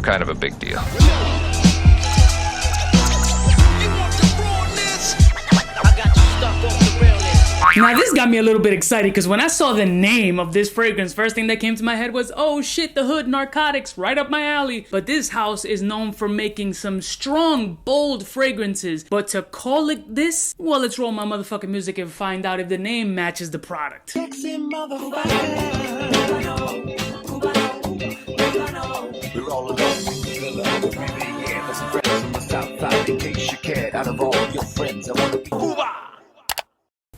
kind of a big deal. Now this got me a little bit excited because when I saw the name of this fragrance, first thing that came to my head was, oh shit, the hood narcotics, right up my alley. But this house is known for making some strong, bold fragrances. But to call it this, well, let's roll my motherfucking music and find out if the name matches the product. Sexy motherfucker. We're all alone in the villa. We're breathing in for some friends from the south side. In case you cared, out of all your friends, I want to be Cuba.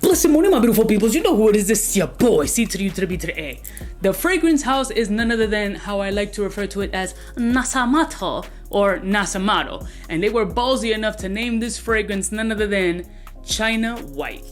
Listen, morning, my beautiful peoples. You know who it is. This is your boy, C to the U to the B to the A. The fragrance house is none other than how I like to refer to it as Nasomatto or Nasomatto. And they were ballsy enough to name this fragrance none other than China White.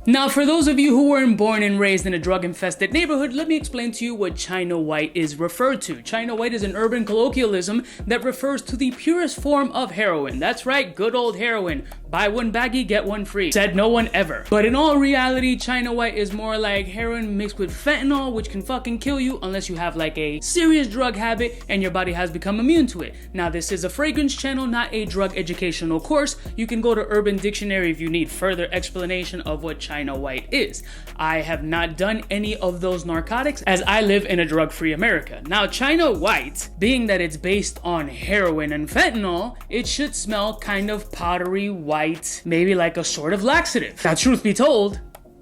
Now, for those of you who weren't born and raised in a drug-infested neighborhood, let me explain to you what China White is referred to. China White is an urban colloquialism that refers to the purest form of heroin. That's right, good old heroin. Buy one baggie, get one free. Said no one ever. But in all reality, China White is more like heroin mixed with fentanyl, which can fucking kill you unless you have like a serious drug habit and your body has become immune to it. Now, this is a fragrance channel, not a drug educational course. You can go to Urban Dictionary if you need further explanation of what China White is. I have not done any of those narcotics as I live in a drug-free America. Now, China White, being that it's based on heroin and fentanyl, it should smell kind of powdery white, maybe like a sort of laxative. Now, truth be told,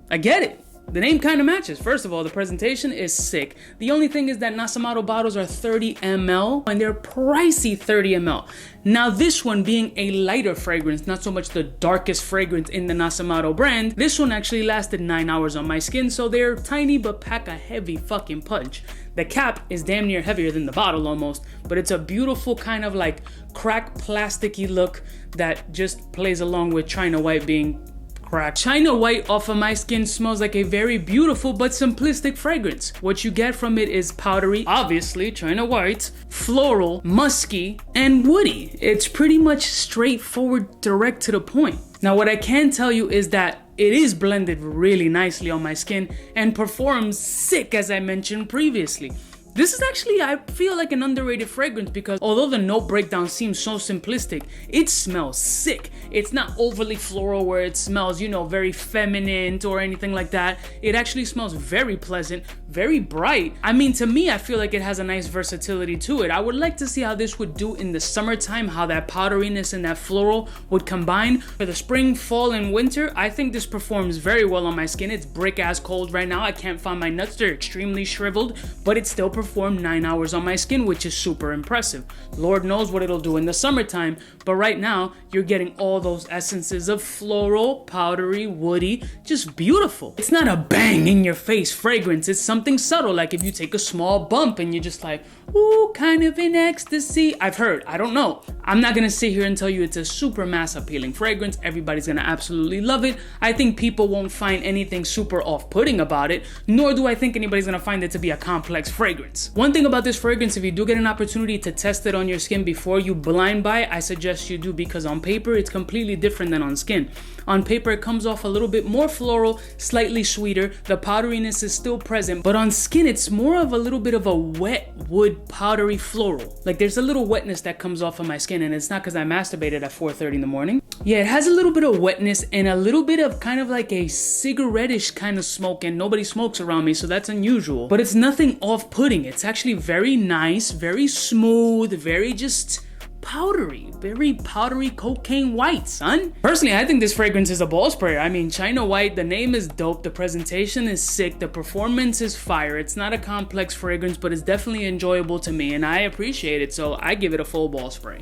I get it. The name kind of matches. First of all, the presentation is sick. The only thing is that Nasomatto bottles are 30 ml and they're pricey 30 ml. Now this one being a lighter fragrance, not so much the darkest fragrance in the Nasomatto brand, this one actually lasted 9 hours on my skin, so they're tiny but pack a heavy fucking punch. The cap is damn near heavier than the bottle almost, but it's a beautiful kind of like crack plasticky look that just plays along with China White being crack. China White off of my skin smells like a very beautiful but simplistic fragrance. What you get from it is powdery, obviously, China White, floral, musky, and woody. It's pretty much straightforward, direct to the point. Now, what I can tell you is that it is blended really nicely on my skin and performs sick, as I mentioned previously. This is actually, I feel like, an underrated fragrance because although the note breakdown seems so simplistic, it smells sick. It's not overly floral where it smells, you know, very feminine or anything like that. It actually smells very pleasant, very bright. I mean, to me, I feel like it has a nice versatility to it. I would like to see how this would do in the summertime, how that powderiness and that floral would combine. For the spring, fall, and winter, I think this performs very well on my skin. It's brick-ass cold right now. I can't find my nuts. They're extremely shriveled, but it still performed 9 hours on my skin, which is super impressive. Lord knows what it'll do in the summertime, but right now, you're getting all those essences of floral, powdery, woody, just beautiful. It's not a bang in your face fragrance. It's something subtle, like if you take a small bump and you're just like, ooh, kind of in ecstasy. I've heard, I don't know. I'm not gonna sit here and tell you it's a super mass appealing fragrance. Everybody's gonna absolutely love it. I think people won't find anything super off-putting about it, nor do I think anybody's gonna find it to be a complex fragrance. One thing about this fragrance, if you do get an opportunity to test it on your skin before you blind buy, I suggest you do, because on paper, it's completely different than on skin. On paper, it comes off a little bit more floral, slightly sweeter. The powderiness is still present, but on skin, it's more of a little bit of a wet wood powdery floral. Like there's a little wetness that comes off of my skin, and it's not because I masturbated at 4:30 in the morning. Yeah, it has a little bit of wetness and a little bit of kind of like a cigarette-ish kind of smoke, and nobody smokes around me, so that's unusual. But it's nothing off-putting. It's actually very nice, very smooth, very just powdery, very powdery cocaine white, son. Personally, I think this fragrance is a ball sprayer. I mean, China White, the name is dope, the presentation is sick, the performance is fire. It's not a complex fragrance, but it's definitely enjoyable to me, and I appreciate it, so I give it a full ball spray.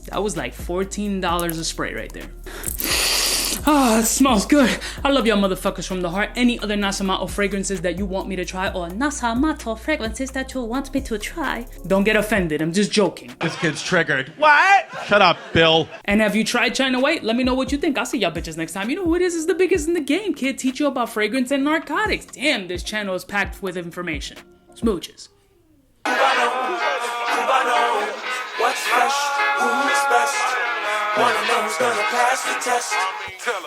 That was like $14 a spray right there. Ah, it smells good. I love y'all motherfuckers from the heart. Any other Nasomatto fragrances that you want me to try, or Nasomatto fragrances that you want me to try, don't get offended. I'm just joking. This kid's triggered. What? Shut up, Bill. And have you tried China White? Let me know what you think. I'll see y'all bitches next time. You know who it is? It's the biggest in the game, kid. Teach you about fragrance and narcotics. Damn, this channel is packed with information. Smooches. Cubaknow, what's fresh? Who's best? One of them's gonna pass the test.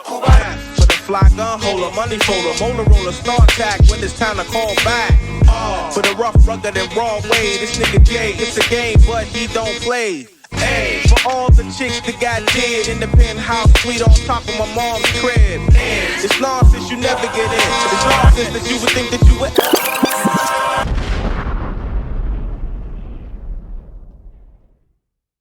Cubaknow. fly gun holder, money folder, molar roller, start tack when it's time to call back. For the rough, rugged, and raw way, this nigga Jay, it's a game, but he don't play. Hey, for all the chicks that got dead in the penthouse suite on top of my mom's crib. It's nonsense, you never get in. It's nonsense that you would think that you would.